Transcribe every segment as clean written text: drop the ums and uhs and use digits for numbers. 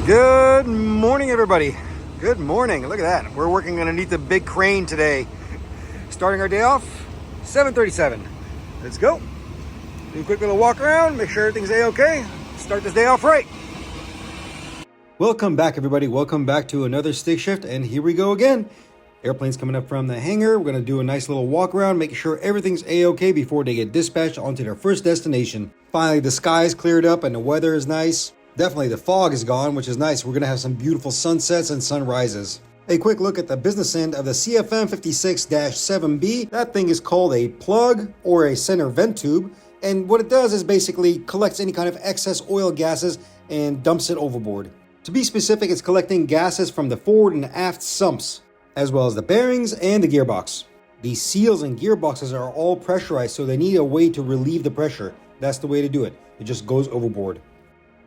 Good morning, everybody. Good morning. Look at that. We're working underneath the big crane today. Starting our day off, 7:37. Let's go. Do a quick little walk around, make sure everything's A-okay. Start this day off right. Welcome back, everybody. Welcome back to another stick shift, and here we go again. Airplanes coming up from the hangar. We're going to do a nice little walk around, making sure everything's A-okay before they get dispatched onto their first destination. Finally, the sky's cleared up and the weather is nice. Definitely the fog is gone, which is nice. We're going to have some beautiful sunsets and sunrises. A quick look at the business end of the CFM 56-7B. That thing is called a plug or a center vent tube. And what it does is basically collects any kind of excess oil gases and dumps it overboard. To be specific, it's collecting gases from the forward and aft sumps, as well as the bearings and the gearbox. These seals and gearboxes are all pressurized, so they need a way to relieve the pressure. That's the way to do it. It just goes overboard.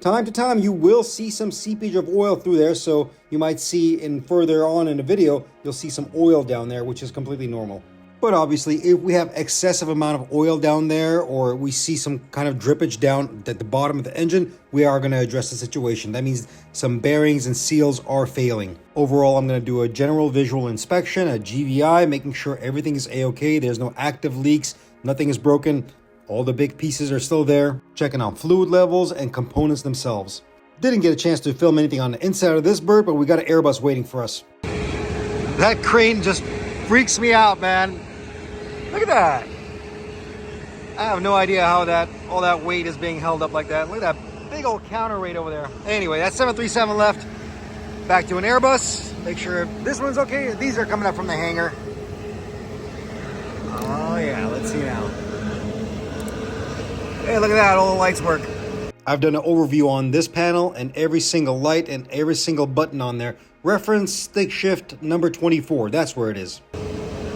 Time to time, you will see some seepage of oil through there, so you might see further on in the video, you'll see some oil down there, which is completely normal. But obviously, if we have excessive amount of oil down there, or we see some kind of drippage down at the bottom of the engine, we are going to address the situation. That means some bearings and seals are failing. Overall, I'm going to do a general visual inspection, a GVI, making sure everything is A-okay. There's no active leaks, nothing is broken. All the big pieces are still there. Checking on fluid levels and components themselves. Didn't get a chance to film anything on the inside of this bird, but we got an Airbus waiting for us. That crane just freaks me out, man. Look at that. I have no idea how all that weight is being held up like that. Look at that big old counterweight over there. Anyway, that's 737 left. Back to an Airbus. Make sure this one's okay. These are coming up from the hangar. Oh yeah, let's see now. Hey, look at that, all the lights work. I've done an overview on this panel and every single light and every single button on there. Reference stick shift number 24, that's where it is.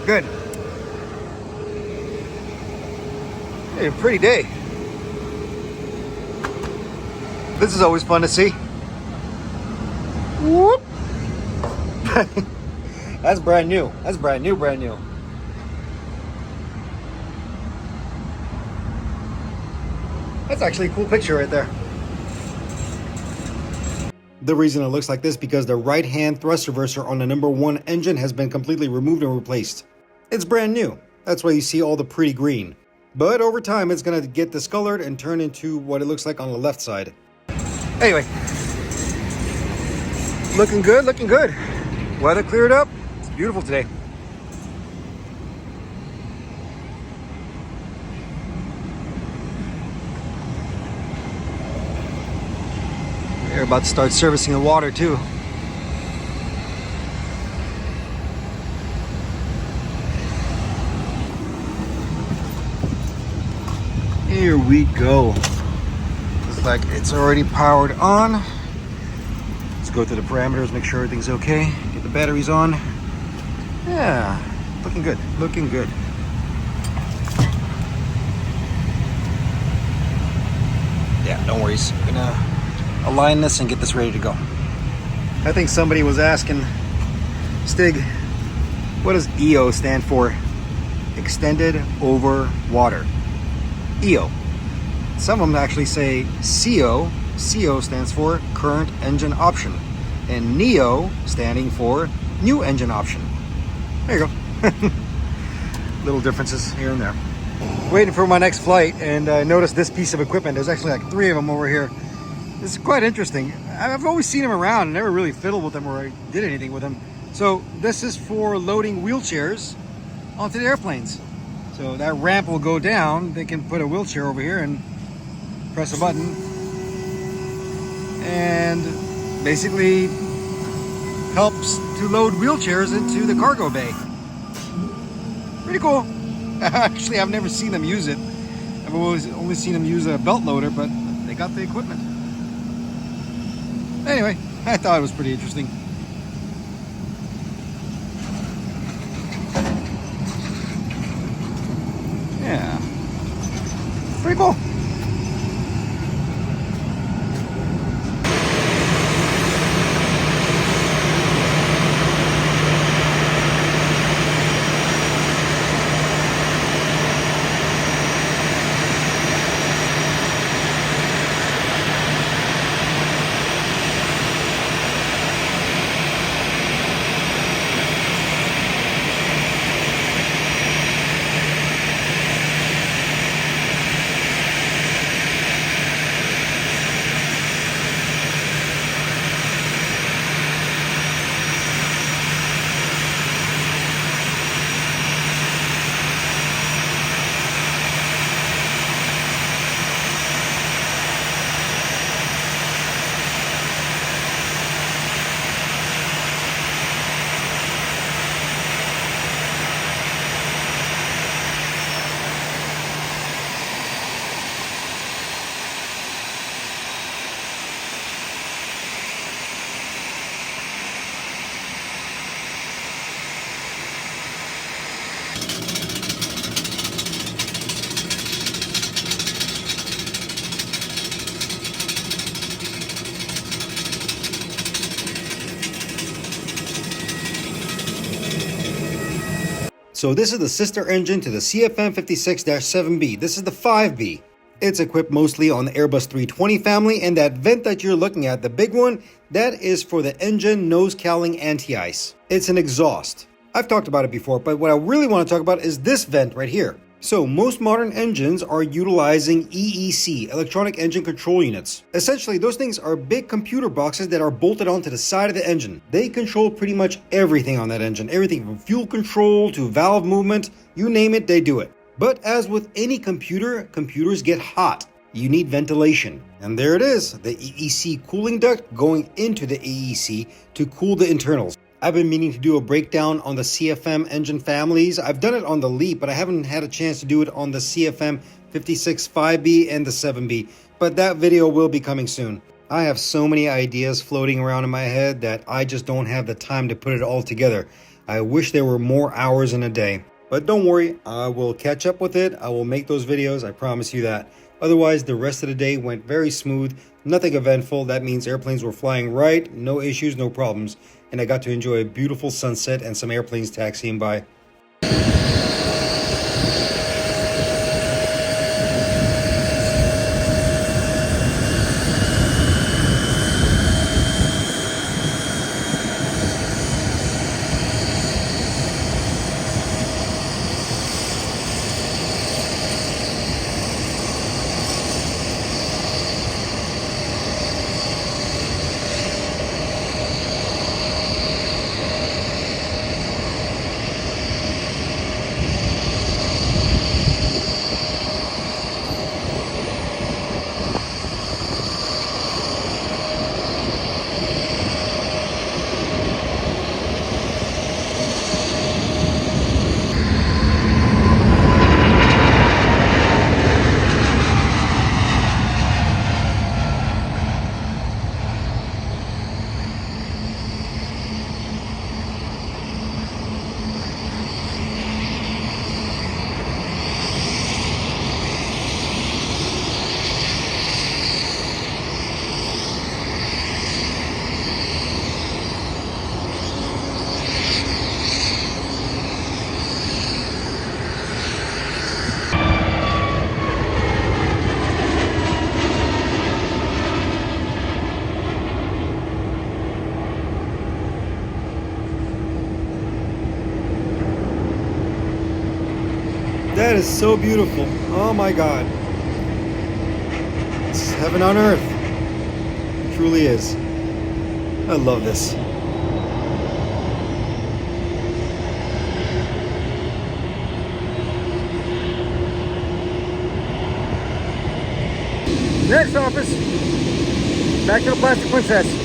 Good. Hey, a pretty day. This is always fun to see. Whoop. That's brand new. That's brand new. That's actually a cool picture right there. The reason it looks like this because the right-hand thrust reverser on the number 1 engine has been completely removed and replaced. It's brand new. That's why you see all the pretty green. But over time, it's going to get discolored and turn into what it looks like on the left side. Anyway. Looking good, looking good. Weather cleared up. It's beautiful today. They're about to start servicing the water too. Here we go. Looks like it's already powered on. Let's go through the parameters, make sure everything's okay. Get the batteries on. Yeah, looking good, looking good. Yeah, no worries. Gonna align this and get this ready to go. I think somebody was asking, Stig, what does EO stand for? Extended over water. EO. Some of them actually say CO. CO stands for current engine option. And NEO standing for new engine option. There you go. Little differences here and there. Waiting for my next flight, and I noticed this piece of equipment. There's actually like 3 of them over here. This is quite interesting. I've always seen them around and never really fiddled with them or did anything with them. So this is for loading wheelchairs onto the airplanes. So that ramp will go down. They can put a wheelchair over here and press a button. And basically helps to load wheelchairs into the cargo bay. Pretty cool. Actually, I've never seen them use it. I've always only seen them use a belt loader, but they got the equipment. Anyway, I thought it was pretty interesting. Yeah. Pretty cool. So this is the sister engine to the CFM56-7B. This is the 5B. It's equipped mostly on the Airbus 320 family, and that vent that you're looking at, the big one, that is for the engine nose cowling anti-ice. It's an exhaust. I've talked about it before, but what I really want to talk about is this vent right here. So most modern engines are utilizing EEC, electronic engine control units. Essentially, those things are big computer boxes that are bolted onto the side of the engine. They control pretty much everything on that engine, everything from fuel control to valve movement, you name it, they do it. But as with any computer, computers get hot. You need ventilation. And there it is, the EEC cooling duct going into the EEC to cool the internals. I've been meaning to do a breakdown on the CFM engine families. I've done it on the LEAP, but I haven't had a chance to do it on the CFM 56-5B and the 7B. But that video will be coming soon. I have so many ideas floating around in my head that I just don't have the time to put it all together. I wish there were more hours in a day. But don't worry, I will catch up with it. I will make those videos, I promise you that. Otherwise, the rest of the day went very smooth, nothing eventful. That means airplanes were flying right, no issues, no problems. And I got to enjoy a beautiful sunset and some airplanes taxiing by. That is so beautiful. Oh my God. It's heaven on earth. It truly is. I love this. Next office. Back to the Plastic Princess.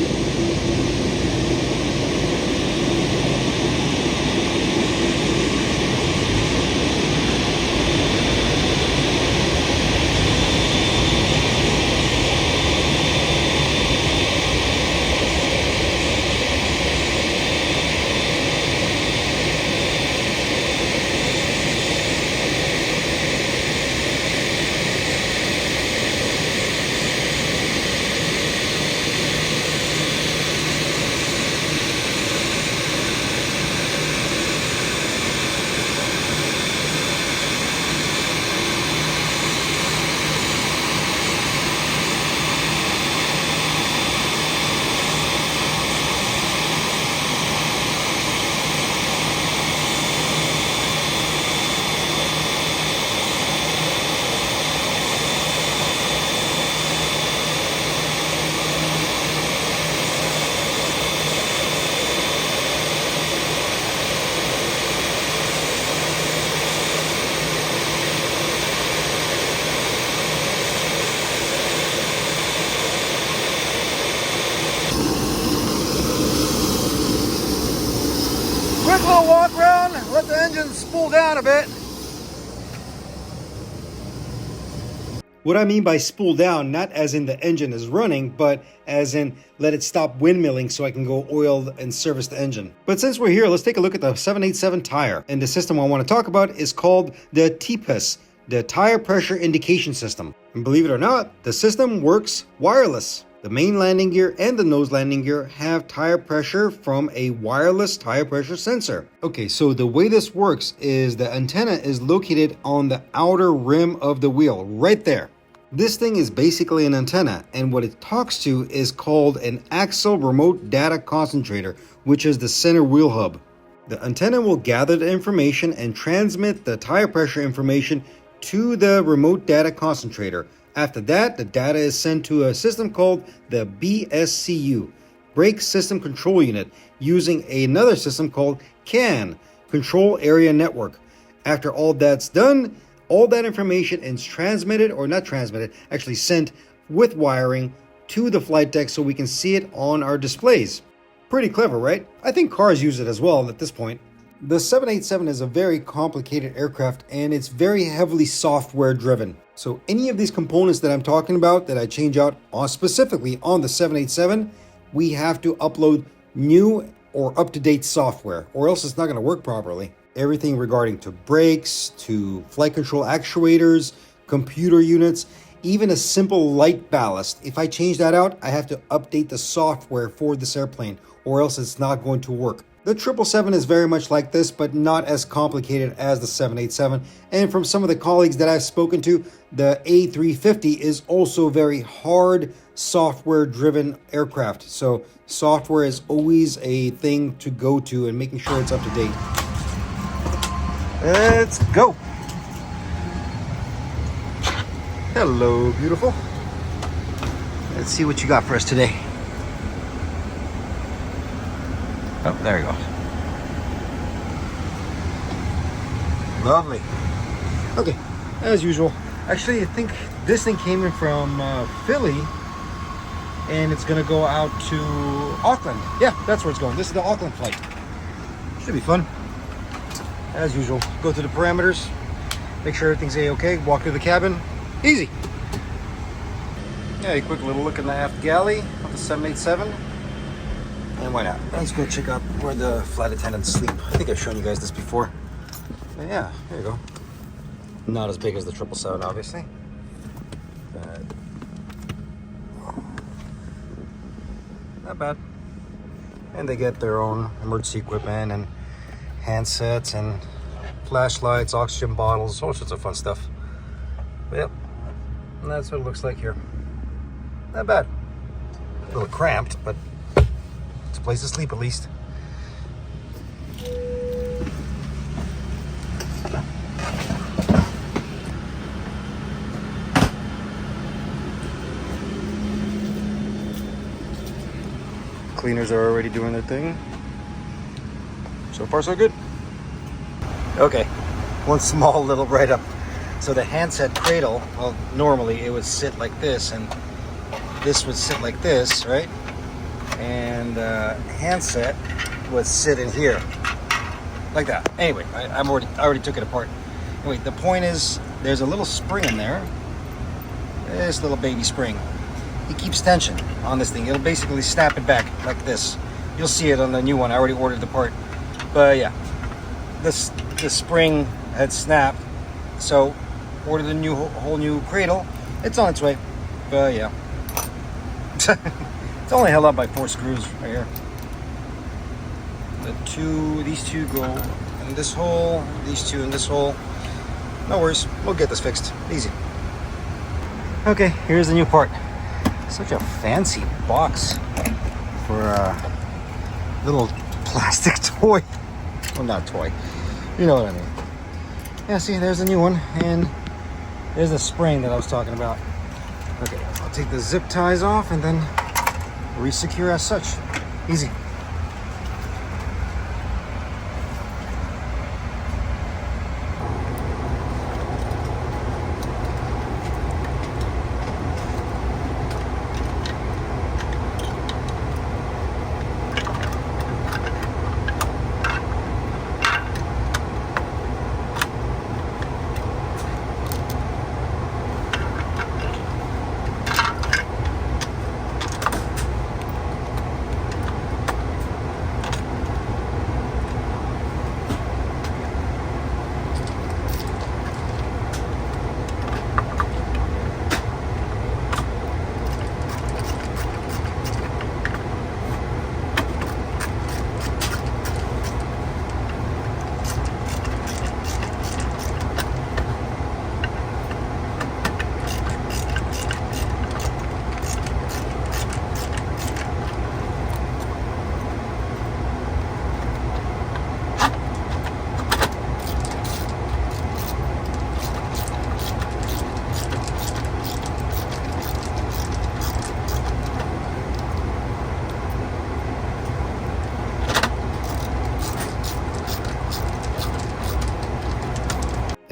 Quick little walk around, let the engine spool down a bit. What I mean by spool down, not as in the engine is running, but as in let it stop windmilling so I can go oil and service the engine. But since we're here, let's take a look at the 787 tire. And the system I want to talk about is called the TPIS, the Tire Pressure Indication System. And believe it or not, the system works wireless. The main landing gear and the nose landing gear have tire pressure from a wireless tire pressure sensor. Okay, so the way this works is the antenna is located on the outer rim of the wheel, right there. This thing is basically an antenna, and what it talks to is called an axle remote data concentrator, which is the center wheel hub. The antenna will gather the information and transmit the tire pressure information to the remote data concentrator. After that, the data is sent to a system called the BSCU, Brake System Control Unit, using another system called CAN, Control Area Network. After all that's done, all that information is transmitted, or not transmitted, actually sent with wiring to the flight deck so we can see it on our displays. Pretty clever, right? I think cars use it as well at this point. The 787 is a very complicated aircraft, and it's very heavily software driven. So any of these components that I'm talking about that I change out specifically on the 787, we have to upload new or up-to-date software, or else it's not going to work properly. Everything regarding to brakes, to flight control actuators, computer units, even a simple light ballast. If I change that out, I have to update the software for this airplane, or else it's not going to work. The 777 is very much like this, but not as complicated as the 787. And from some of the colleagues that I've spoken to, the A350 is also very hard software-driven aircraft. So software is always a thing to go to and making sure it's up to date. Let's go. Hello, beautiful. Let's see what you got for us today. Oh, there you go. Lovely. Okay, as usual. Actually, I think this thing came in from Philly, and it's gonna go out to Auckland. Yeah, that's where it's going. This is the Auckland flight. Should be fun. As usual, go through the parameters, make sure everything's A-okay, walk through the cabin. Easy. Yeah, a quick little look in the aft galley of the 787. And why not? Let's go check out where the flight attendants sleep. I think I've shown you guys this before. But yeah, there you go. Not as big as the 777, obviously. But not bad. And they get their own emergency equipment and handsets and flashlights, oxygen bottles, all sorts of fun stuff. But yep, and that's what it looks like here. Not bad. A little cramped, but it's a place to sleep at least. Cleaners are already doing their thing. So far, so good. Okay, one small little write-up. So the handset cradle, well, normally it would sit like this, and this would sit like this, right? And the handset would sit in here, like that. Anyway, I already took it apart. Anyway, the point is, there's a little spring in there. This little baby spring. It keeps tension on this thing. It'll basically snap it back like this. You'll see it on the new one. I already ordered the part. But yeah, the spring had snapped, so ordered a whole new cradle. It's on its way. But yeah, it's only held up by 4 screws right here. These two go in this hole. These two in this hole. No worries. We'll get this fixed. Easy. Okay, here's the new part. Such a fancy box for a little plastic toy. Well, not toy. You know what I mean. Yeah, see, there's a new one, and there's the spring that I was talking about. Okay, I'll take the zip ties off and then re-secure as such. Easy.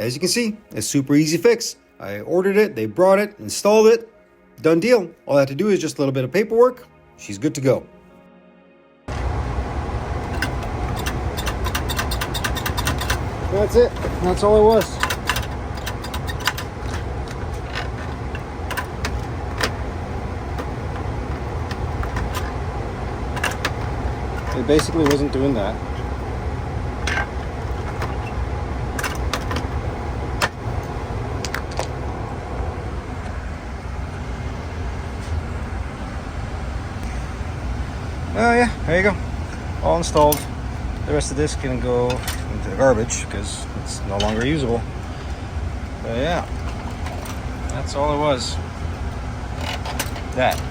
as you can see, a super easy fix. I ordered it, they brought it, installed it, done deal. All I have to do is just a little bit of paperwork. She's good to go. That's it. That's all it was. It basically wasn't doing that. Oh yeah, there you go. All installed. The rest of this can go into the garbage because it's no longer usable. But yeah, that's all it was. That.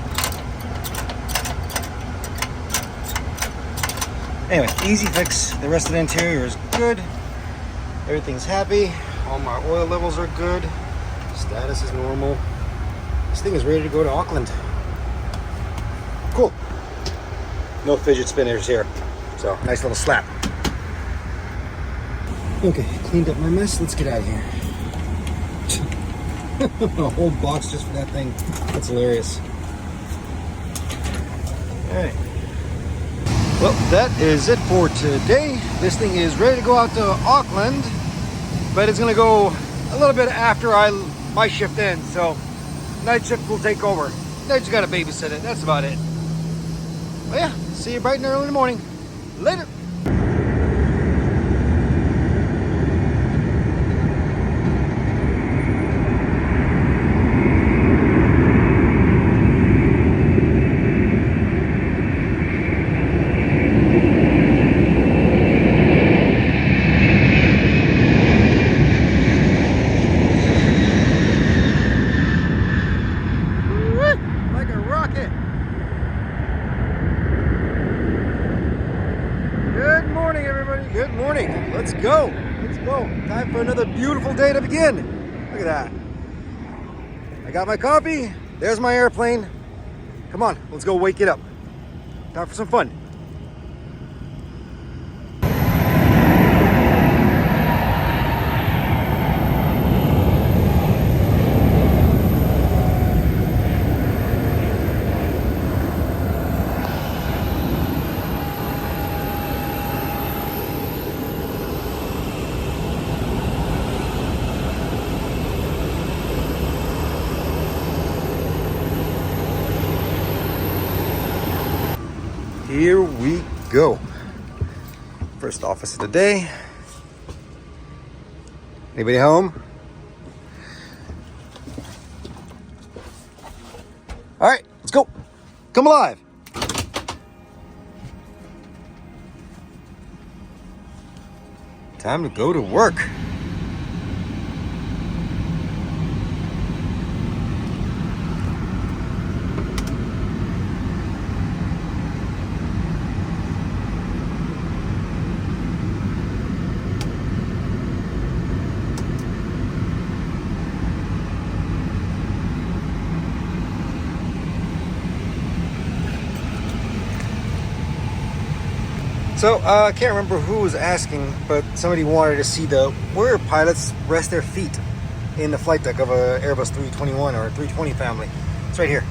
Anyway, easy fix. The rest of the interior is good. Everything's happy. All my oil levels are good. Status is normal. This thing is ready to go to Auckland. Cool. No fidget spinners here. So, nice little slap. Okay, cleaned up my mess. Let's get out of here. A whole box just for that thing. That's hilarious. Alright. Well, that is it for today. This thing is ready to go out to Auckland, but it's going to go a little bit after my shift ends. So, night shift will take over. I just got to babysit it. That's about it. Well, yeah, see you bright and early in the morning. Later. Like a rocket. Good morning, everybody. Good morning. Let's go. Let's go. Time for another beautiful day to begin. Look at that. I got my coffee. There's my airplane. Come on, let's go wake it up. Time for some fun. Here we go. First office of the day. Anybody home? All right, let's go. Come alive. Time to go to work. So I can't remember who was asking, but somebody wanted to see where pilots rest their feet in the flight deck of a Airbus 321 or a 320 family. It's right here.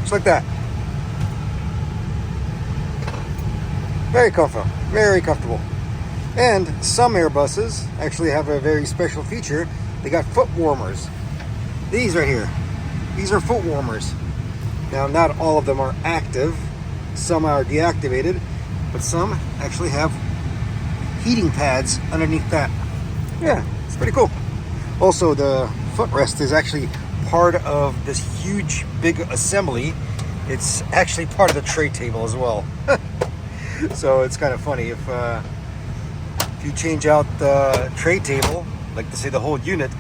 Just like that. Very comfortable. Very comfortable. And some Airbuses actually have a very special feature. They got foot warmers. These right here. These are foot warmers. Now, not all of them are active. Some are deactivated, but some actually have heating pads underneath that. Yeah, it's pretty cool. Also, the footrest is actually part of this huge, big assembly. It's actually part of the tray table as well. So it's kind of funny if you change out the tray table, like to say the whole unit,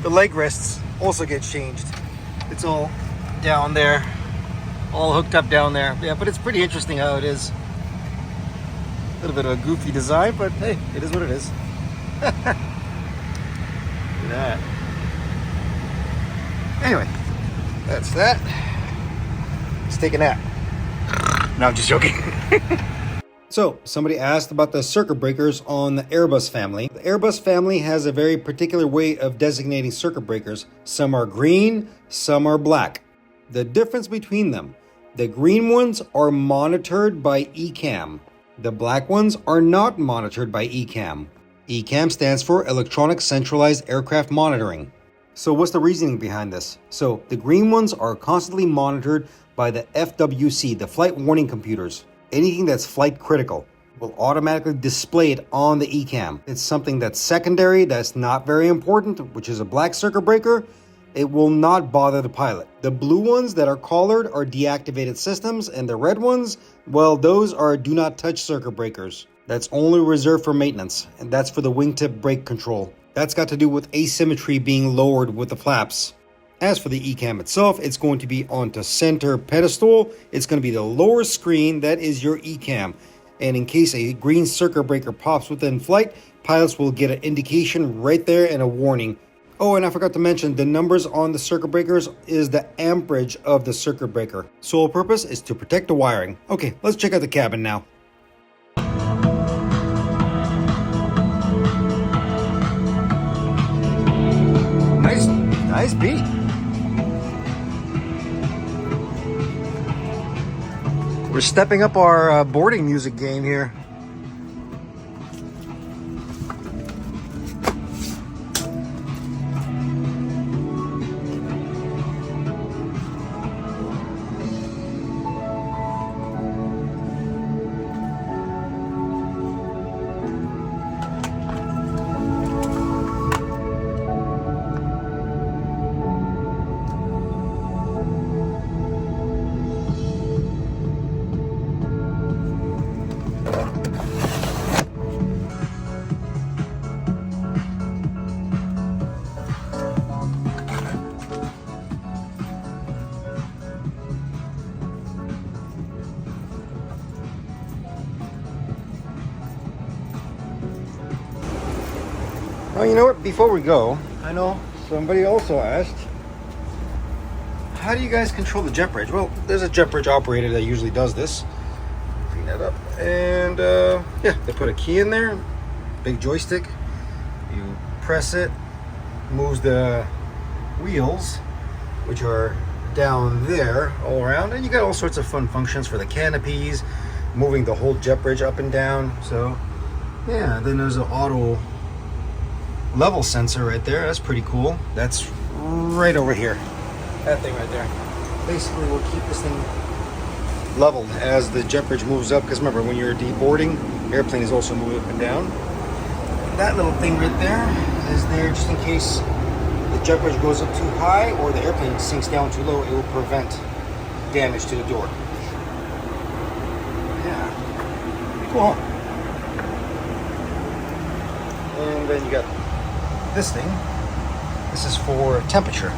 the leg rests also get changed. It's all down there. All hooked up down there. Yeah, but it's pretty interesting how it is. A little bit of a goofy design, but hey, it is what it is. Look at that. Anyway, that's that. Let's take a nap. No, I'm just joking. So, somebody asked about the circuit breakers on the Airbus family. The Airbus family has a very particular way of designating circuit breakers. Some are green, some are black. The difference between them: the green ones are monitored by ECAM. The black ones are not monitored by ECAM. ECAM stands for Electronic Centralized Aircraft Monitoring. So what's the reasoning behind this? So the green ones are constantly monitored by the FWC, the flight warning computers. Anything that's flight critical will automatically display it on the ECAM. It's something that's secondary, that's not very important, which is a black circuit breaker. It will not bother the pilot. The blue ones that are collared are deactivated systems, and the red ones, well, those are do not touch circuit breakers. That's only reserved for maintenance, and that's for the wingtip brake control. That's got to do with asymmetry being lowered with the flaps. As for the ECAM itself, it's going to be onto center pedestal. It's going to be the lower screen, that is your ECAM. And in case a green circuit breaker pops within flight, pilots will get an indication right there and a warning. Oh, and I forgot to mention, the numbers on the circuit breakers is the amperage of the circuit breaker. Sole purpose is to protect the wiring. Okay, let's check out the cabin now. Nice beat. We're stepping up our boarding music game here. Well, you know what? Before we go, I know somebody also asked, how do you guys control the jet bridge? Well, there's a jet bridge operator that usually does this. Bring that up. And yeah, they put a key in there, big joystick. You press it, moves the wheels, which are down there all around. And you got all sorts of fun functions for the canopies, moving the whole jet bridge up and down. So yeah, then there's an auto level sensor right there. That's pretty cool. That's right over here. That thing right there. Basically, we'll keep this thing leveled as the jet bridge moves up. Because remember, when you're deboarding, the airplane is also moving up and down. That little thing right there is there just in case the jet bridge goes up too high or the airplane sinks down too low. It will prevent damage to the door. Yeah. Pretty cool, huh? And then you got this thing. This is for temperature,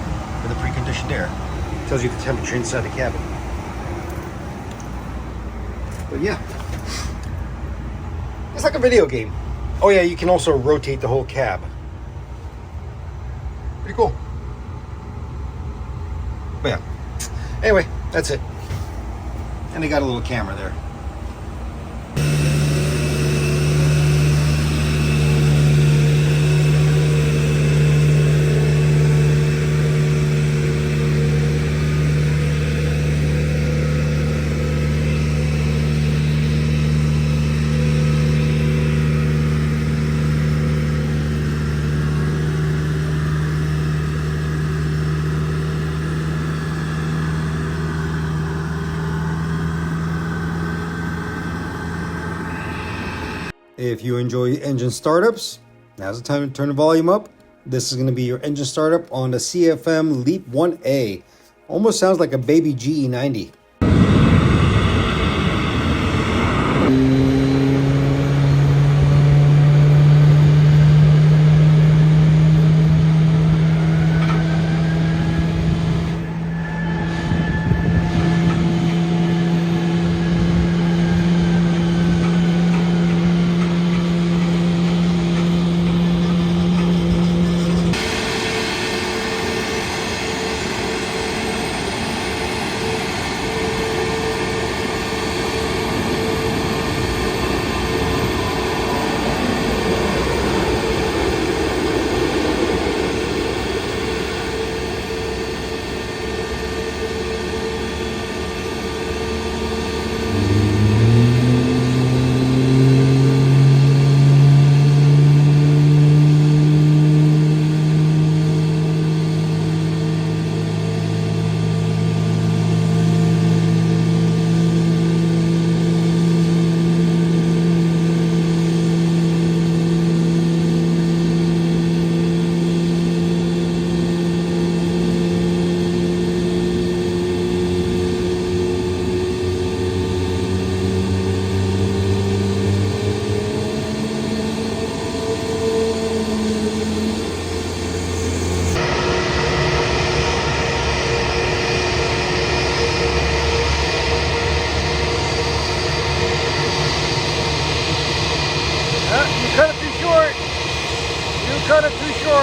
for the preconditioned air. It tells you the temperature inside the cabin. But yeah, it's like a video game. Oh yeah, you can also rotate the whole cab. Pretty cool. But yeah, anyway, that's it. And they got a little camera there. If you enjoy engine startups, now's the time to turn the volume up. This is going to be your engine startup on the CFM LEAP 1A. Almost sounds like a baby GE90.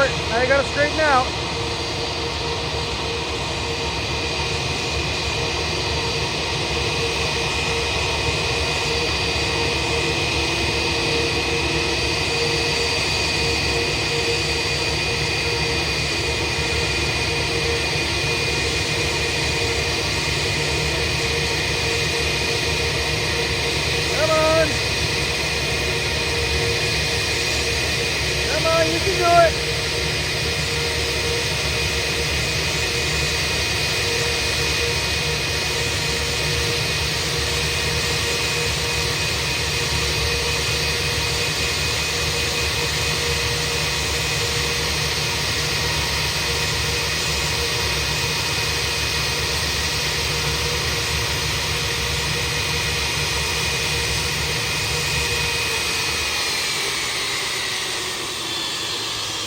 for it. Now you gotta straighten out. You can do it.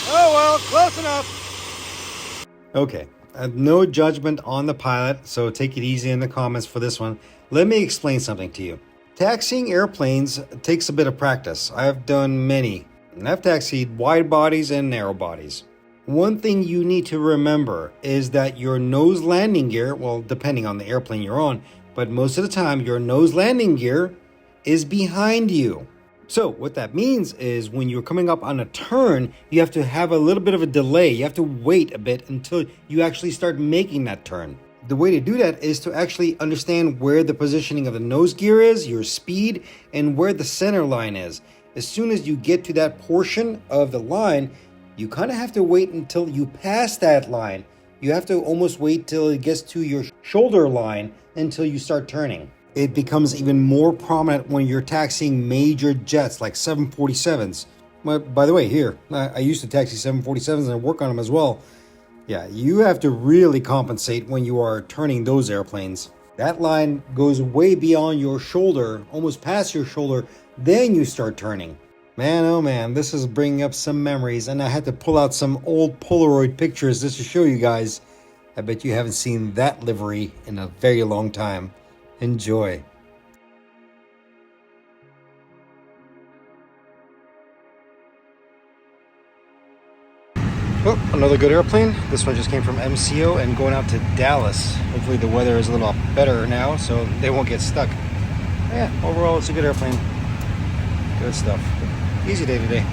Oh well, close enough. Okay, no judgment on the pilot, so take it easy in the comments for this one. Let me explain something to you. Taxiing airplanes takes a bit of practice. I've done many, and I've taxied wide bodies and narrow bodies. One thing you need to remember is that your nose landing gear, well, depending on the airplane you're on, but most of the time your nose landing gear is behind you. So what that means is when you're coming up on a turn, you have to have a little bit of a delay. You have to wait a bit until you actually start making that turn. The way to do that is to actually understand where the positioning of the nose gear is, your speed, and where the center line is. As soon as you get to that portion of the line, you kind of have to wait until you pass that line. You have to almost wait till it gets to your shoulder line until you start turning. It becomes even more prominent when you're taxiing major jets like 747s. But by the way, here, I used to taxi 747s and I work on them as well. Yeah, you have to really compensate when you are turning those airplanes. That line goes way beyond your shoulder, almost past your shoulder, then you start turning. Man, oh man, this is bringing up some memories, and I had to pull out some old Polaroid pictures just to show you guys. I bet you haven't seen that livery in a very long time. Enjoy. Oh, another good airplane. This one just came from MCO and going out to Dallas. Hopefully the weather is a little better now, so they won't get stuck. Yeah, overall it's a good airplane. Good stuff. Easy day today.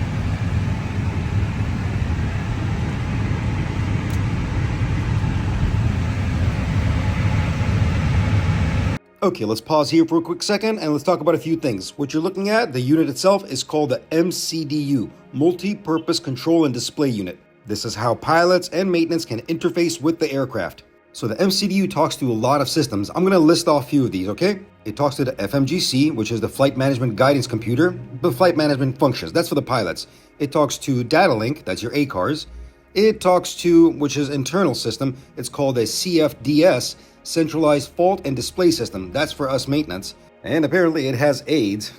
Okay, let's pause here for a quick second and let's talk about a few things. What you're looking at, the unit itself, is called the MCDU, Multi-Purpose Control and Display Unit. This is how pilots and maintenance can interface with the aircraft. So the MCDU talks to a lot of systems. I'm going to list off a few of these, okay? It talks to the FMGC, which is the Flight Management Guidance Computer, the flight management functions. That's for the pilots. It talks to Data Link, that's your ACARS. It talks to, which is internal system, it's called a CFDS, Centralized Fault and Display System. That's for us maintenance. And apparently it has AIDS.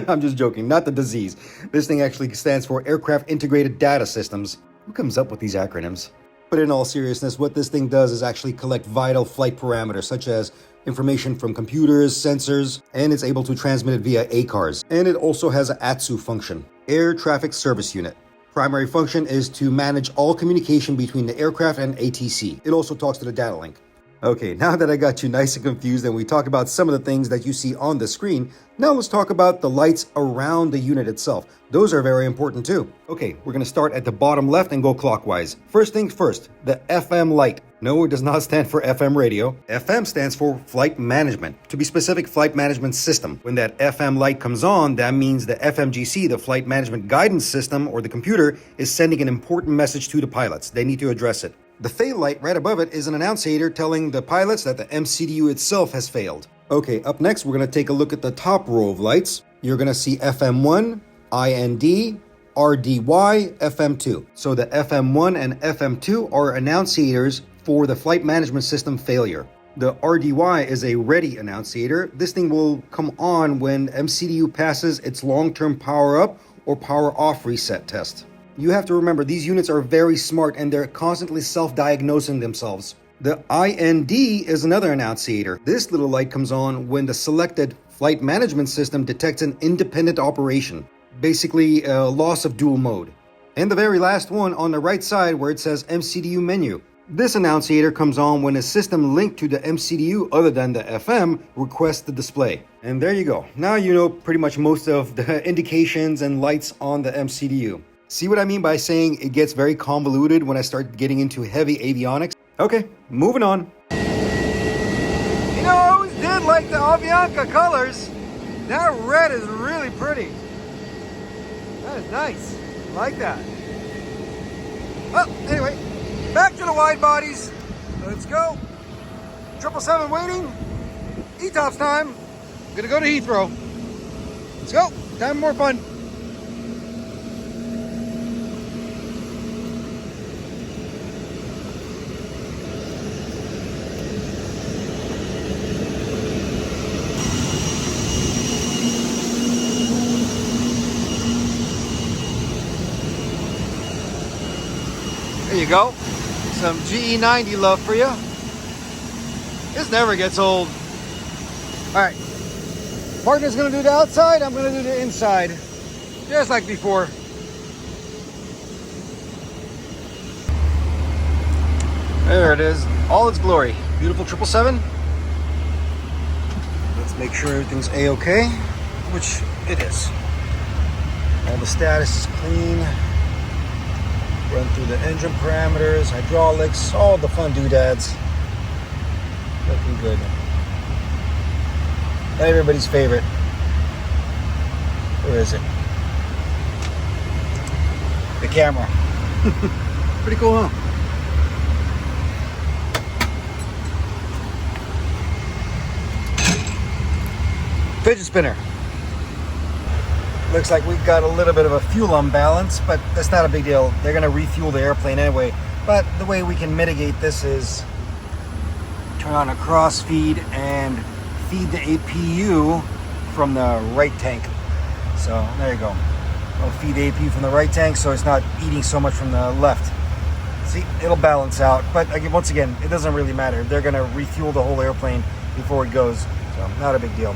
I'm just joking, not the disease. This thing actually stands for Aircraft Integrated Data Systems. Who comes up with these acronyms? But in all seriousness, what this thing does is actually collect vital flight parameters, such as information from computers, sensors, and it's able to transmit it via ACARS. And it also has an ATSU function, Air Traffic Service Unit. Primary function is to manage all communication between the aircraft and ATC. It also talks to the data link. Okay, now that I got you nice and confused and we talked about some of the things that you see on the screen, now let's talk about the lights around the unit itself. Those are very important too. Okay, we're going to start at the bottom left and go clockwise. First things first, the FM light. No, it does not stand for FM radio. FM stands for Flight Management. To be specific, Flight Management System. When that FM light comes on, that means the FMGC, the Flight Management Guidance System, or the computer, is sending an important message to the pilots. They need to address it. The fail light right above it is an annunciator telling the pilots that the MCDU itself has failed. Okay, up next, we're going to take a look at the top row of lights. You're going to see FM1, IND, RDY, FM2. So the FM1 and FM2 are annunciators for the flight management system failure. The RDY is a ready annunciator. This thing will come on when MCDU passes its long-term power up or power off reset test. You have to remember, these units are very smart and they're constantly self-diagnosing themselves. The IND is another annunciator. This little light comes on when the selected flight management system detects an independent operation, basically a loss of dual mode. And the very last one on the right side where it says MCDU menu. This annunciator comes on when a system linked to the MCDU other than the FM requests the display. And there you go. Now you know pretty much most of the indications and lights on the MCDU. See what I mean by saying it gets very convoluted when I start getting into heavy avionics? Okay, moving on. You know, I always did like the Avianca colors. That red is really pretty. That is nice. I like that. Well, anyway, back to the wide bodies. Let's go. 777 waiting. E-tops time. Gonna go to Heathrow. Let's go. Time for more fun. There you go. Some GE90 love for you. This never gets old. All right. Partner's gonna do the outside, I'm gonna do the inside. Just like before. There it is. All its glory. Beautiful 777. Let's make sure everything's A-okay, which it is. All the status is clean. Run through the engine parameters, hydraulics, all the fun doodads. Looking good. Everybody's favorite. Where is it? The camera. Pretty cool, huh? Fidget spinner. Looks like we've got a little bit of a fuel imbalance, but that's not a big deal. They're going to refuel the airplane anyway. But the way we can mitigate this is turn on a cross feed and feed the APU from the right tank. So there you go. I'll feed the APU from the right tank so it's not eating so much from the left. See, it'll balance out. But again, once again, it doesn't really matter. They're going to refuel the whole airplane before it goes. So not a big deal.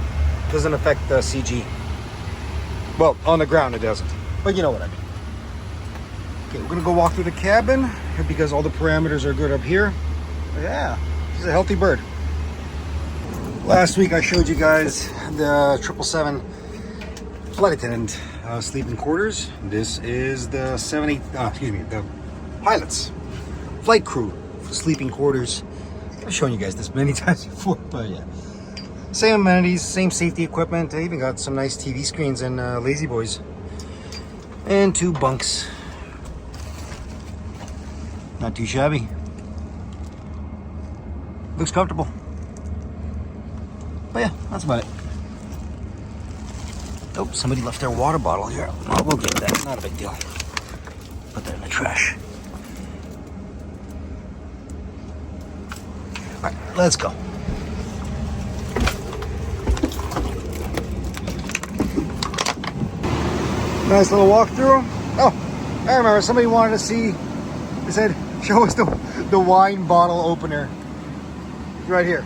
Doesn't affect the CG. Well, on the ground it doesn't, but you know what I mean. Okay, we're gonna go walk through the cabin because all the parameters are good up here. But yeah, she's a healthy bird. Last week I showed you guys the 777 flight attendant sleeping quarters. This is the the pilot's flight crew sleeping quarters. I've shown you guys this many times before, but yeah. Same amenities, same safety equipment. I even got some nice TV screens and lazy boys. And 2 bunks. Not too shabby. Looks comfortable. But yeah, that's about it. Oh, somebody left their water bottle here. Well, we'll get that. Not a big deal. Put that in the trash. All right, let's go. Nice little walkthrough. Oh, I remember somebody wanted to see, they said, show us the wine bottle opener. Right here.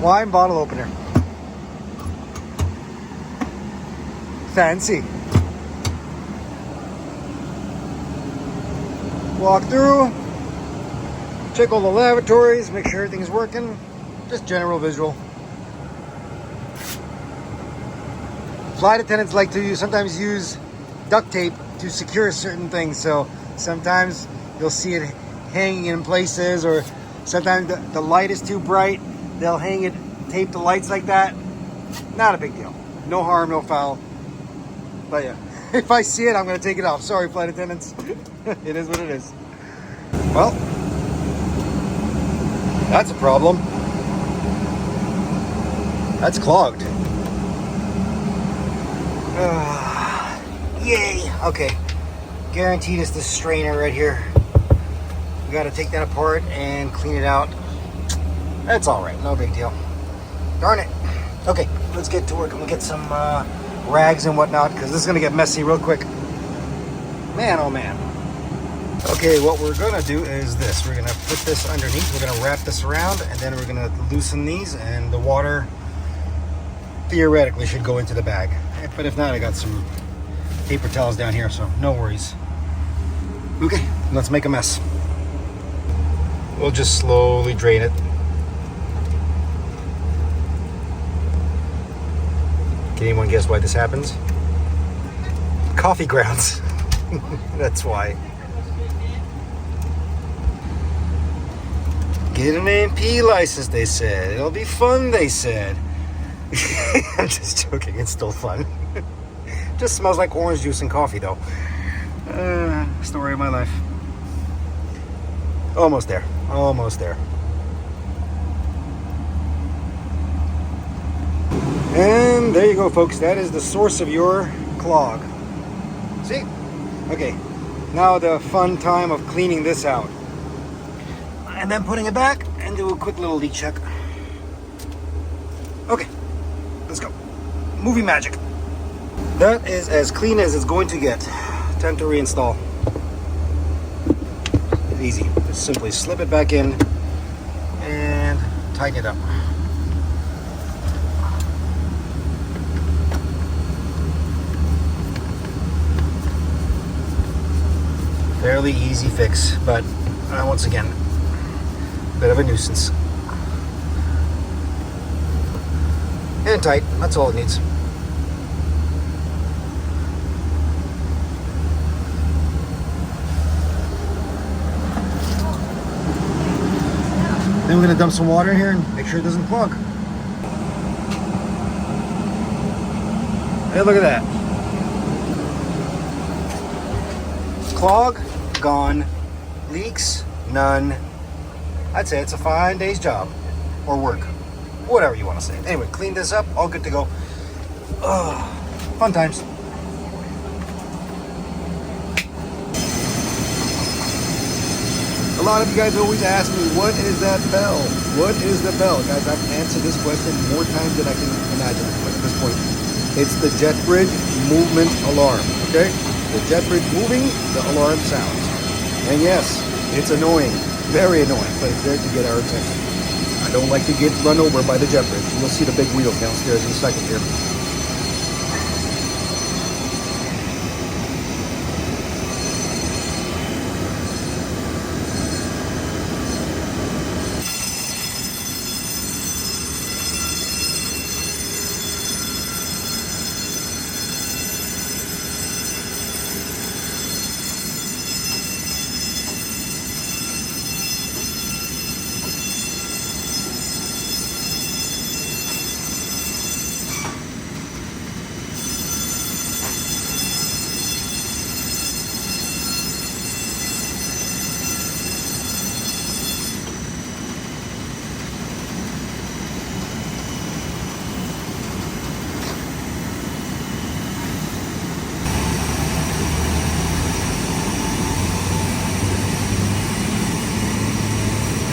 Wine bottle opener. Fancy. Walk through. Check all the lavatories, make sure everything's working. Just general visual. Flight attendants like to sometimes use duct tape to secure certain things, so sometimes you'll see it hanging in places, or sometimes the light is too bright, they'll hang it, tape the lights like that. Not a big deal. No harm, no foul. But yeah, if I see it, I'm going to take it off. Sorry, flight attendants. It is what it is. Well, that's a problem. That's clogged. Yay. Okay. Guaranteed it's the strainer right here. We got to take that apart and clean it out. That's all right. No big deal. Darn it. Okay, let's get to work and we'll get some rags and whatnot, because this is going to get messy real quick. Man, oh man. Okay, what we're going to do is this. We're going to put this underneath. We're going to wrap this around, and then we're going to loosen these, and the water theoretically should go into the bag. But if not, I got some paper towels down here, so no worries. Okay, let's make a mess. We'll just slowly drain it. Can anyone guess why this happens? Coffee grounds. That's why. Get an A&P license, they said. It'll be fun, they said. I'm just joking, it's still fun. Just smells like orange juice and coffee, though. Story of my life. Almost there. Almost there. And there you go, folks. That is the source of your clog. See? Okay. Now the fun time of cleaning this out. And then putting it back and do a quick little leak check. Okay. Let's go. Movie magic. That is as clean as it's going to get. Time to reinstall. Easy. Just simply slip it back in and tighten it up. Fairly easy fix, but once again, a bit of a nuisance. And tight, that's all it needs. Then we're going to dump some water in here and make sure it doesn't clog. Hey, look at that. Clog, gone. Leaks, none. I'd say it's a fine day's job. Or work. Whatever you want to say. Anyway, clean this up, all good to go. Fun times. A lot of you guys always ask me, what is that bell? What is the bell? Guys, I've answered this question more times than I can imagine at this point. It's the jet bridge movement alarm, okay? The jet bridge moving, the alarm sounds. And yes, it's annoying, very annoying, but it's there to get our attention. I don't like to get run over by the jet bridge. You'll see the big wheels downstairs in a second here.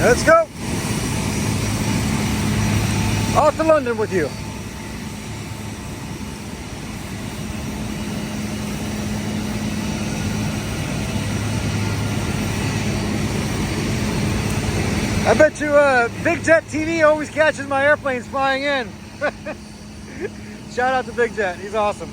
Let's go! Off to London with you. I bet you Big Jet TV always catches my airplanes flying in. Shout out to Big Jet, he's awesome.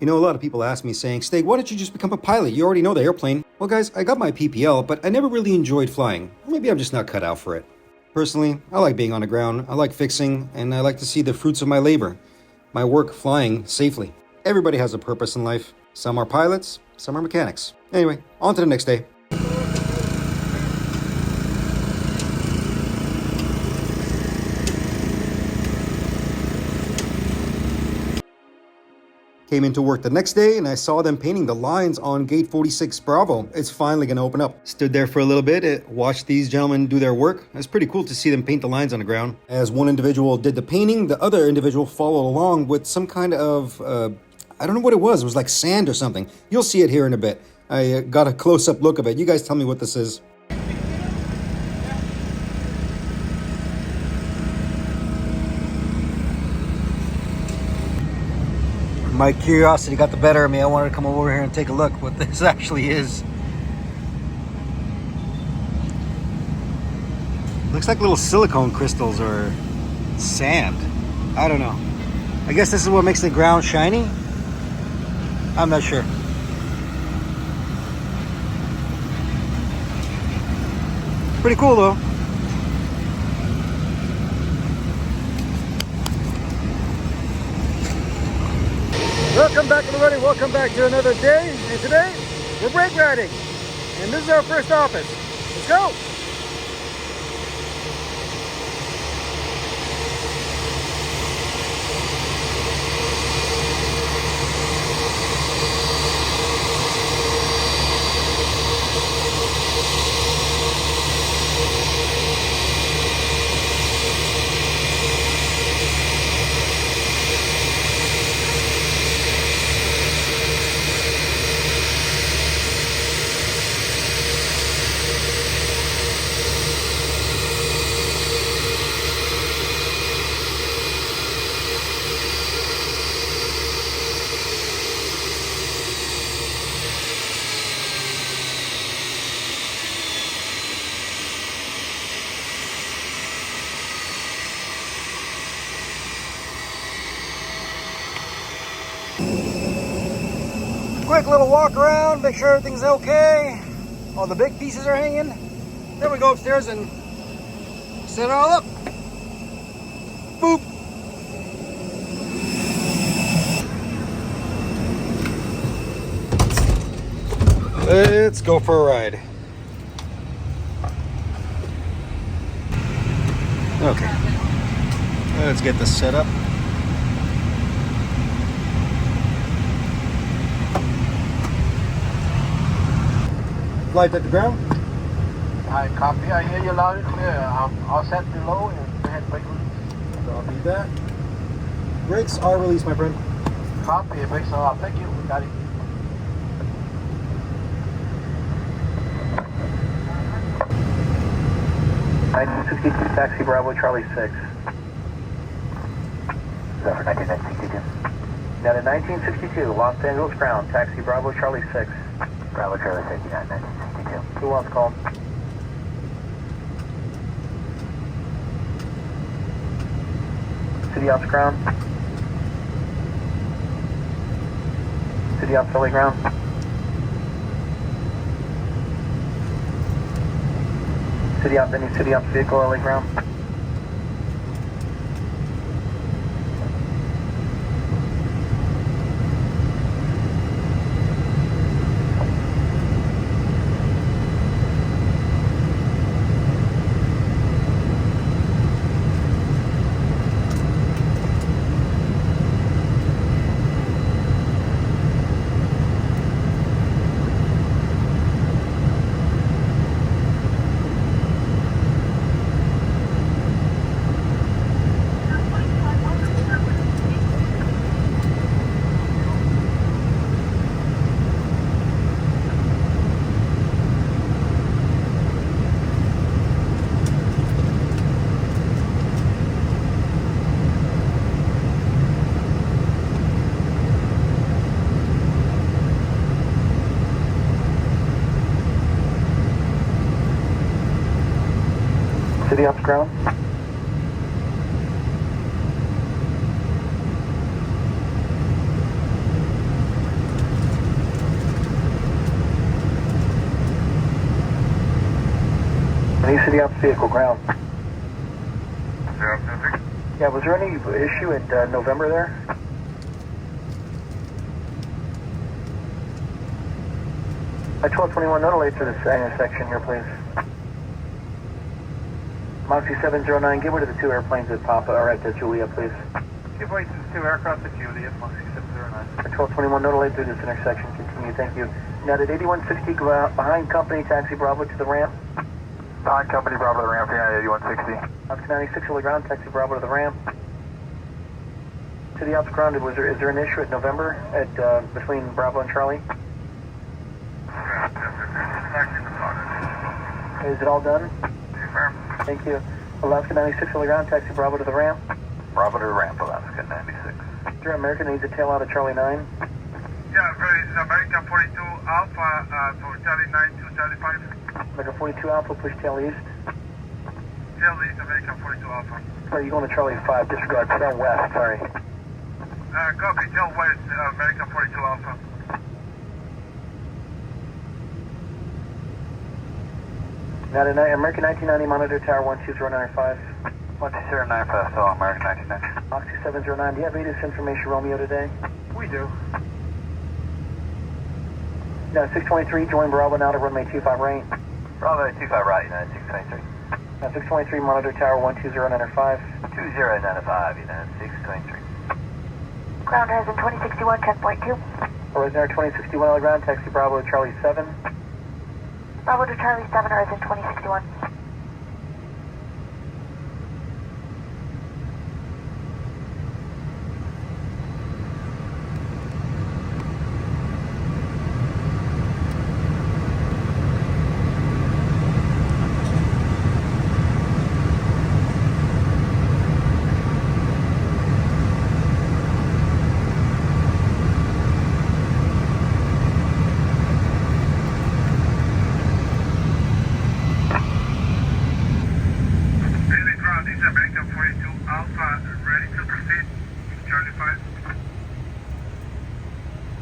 You know, a lot of people ask me saying, Stig, why don't you just become a pilot? You already know the airplane. Well, guys, I got my PPL, but I never really enjoyed flying. Maybe I'm just not cut out for it. Personally, I like being on the ground, I like fixing, and I like to see the fruits of my labor. My work flying safely. Everybody has a purpose in life. Some are pilots, some are mechanics. Anyway, on to the next day. Came into work the next day and I saw them painting the lines on gate 46 Bravo. It's finally going to open up. Stood there for a little bit, watched these gentlemen do their work. It's pretty cool to see them paint the lines on the ground. As one individual did the painting, the other individual followed along with some kind of, I don't know what it was. It was like sand or something. You'll see it here in a bit. I got a close-up look of it. You guys tell me what this is. My curiosity got the better of me. I wanted to come over here and take a look what this actually is. Looks like little silicone crystals or sand. I don't know. I guess this is what makes the ground shiny. I'm not sure. Pretty cool though. Welcome back everybody, welcome back to another day, and today we're brake riding, and this is our first office. Let's go! Quick little walk around, make sure everything's okay. All the big pieces are hanging. Then we go upstairs and set it all up. Boop. Let's go for a ride. Okay. Let's get this set up. Light at the ground. I copy. I hear you loud and clear. I'll set below and go ahead brake release. Copy that. Brakes are released, my friend. Copy. Brakes are off. Thank you. We got it. (1962) taxi Bravo Charlie 6. Is that for 1962? Now to 1962 Los Angeles ground taxi Bravo Charlie 6. Bravo Charlie 59, 1962. Who wants call? City Ops ground. City Ops LA ground. City Ops, any City Ops vehicle LA ground. City Ops ground. To the ops vehicle, ground. Yeah, was there any issue at November there? At 1221, note to this intersection here, please. Moxie 709, give way to the two airplanes that pop are at Julia, please. Give way to the two aircraft at Julia, Moxie 709. At 1221, note through this intersection, continue, thank you. Now, did 8160 go out behind company, taxi Bravo to the ramp? Behind company, Bravo to the ramp, yeah, 8160. Ops 96 on the ground, taxi Bravo to the ramp. To the ops grounded, is there an issue at November at between Bravo and Charlie? Is it all done? Thank you. Alaska 96 on the ground, taxi Bravo to the ramp. Bravo to the ramp, Alaska 96. Sure, American needs a tail out of Charlie 9. Yeah, very American 42 Alpha for Charlie 9 to Charlie 5. American 42 Alpha, push tail east. Tail east, American 42 Alpha. Sorry, you're going to Charlie 5, disregard, tail west, sorry. Copy, tail west, American 42 Alpha. Now tonight, American 1990, monitor tower 12095. 12095, so American 1990. Moxie 709, do you have ATIS information Romeo today? We do. No, 623, join Bravo now to runway 25 right. Bravo 25 right, United 623. Now 623, monitor tower 12095. 2095, United 623. Ground Horizon 2061, 10.2. Horizon 2061 on the ground, taxi Bravo to Charlie 7. Bravo to Charlie 7, Horizon 2061.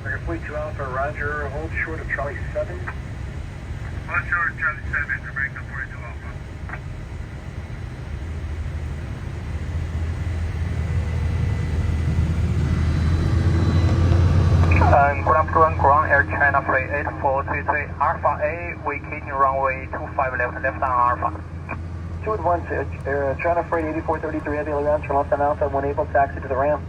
American 42 Alpha, Roger, hold short of Charlie 7. Hold short of Charlie 7, American 42 Alpha. Ground to ground, Air China Flight 8433, Alpha A, vacating runway 25 left on Alpha. 2 at 1, China Freight 8433, heavy ground, turn left on Alpha, one able taxi to the ramp.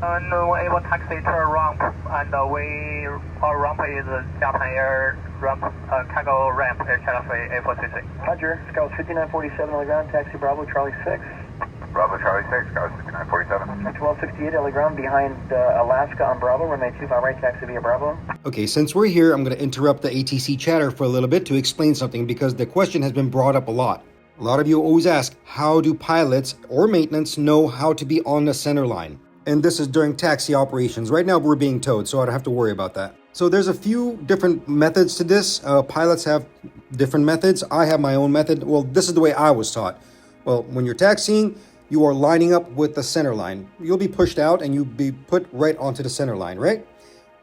No able taxi to a ramp, and our ramp is Japan Air ramp, cargo ramp, Air China Flight 8433. Roger, Scout 5947 on the ground, taxi Bravo, Charlie 6. Bravo Charlie 6, Scout 5947. 1268 on the ground behind Alaska on Bravo, runway 25 right, taxi via Bravo. Okay, since we're here, I'm going to interrupt the ATC chatter for a little bit to explain something because the question has been brought up a lot. A lot of you always ask, how do pilots or maintenance know how to be on the center line? And this is during taxi operations. Right now we're being towed, so I don't have to worry about that. So there's a few different methods to this. Pilots have different methods. I have my own method. Well, this is the way I was taught. Well, when you're taxiing, you are lining up with the center line. You'll be pushed out and you'll be put right onto the center line, right?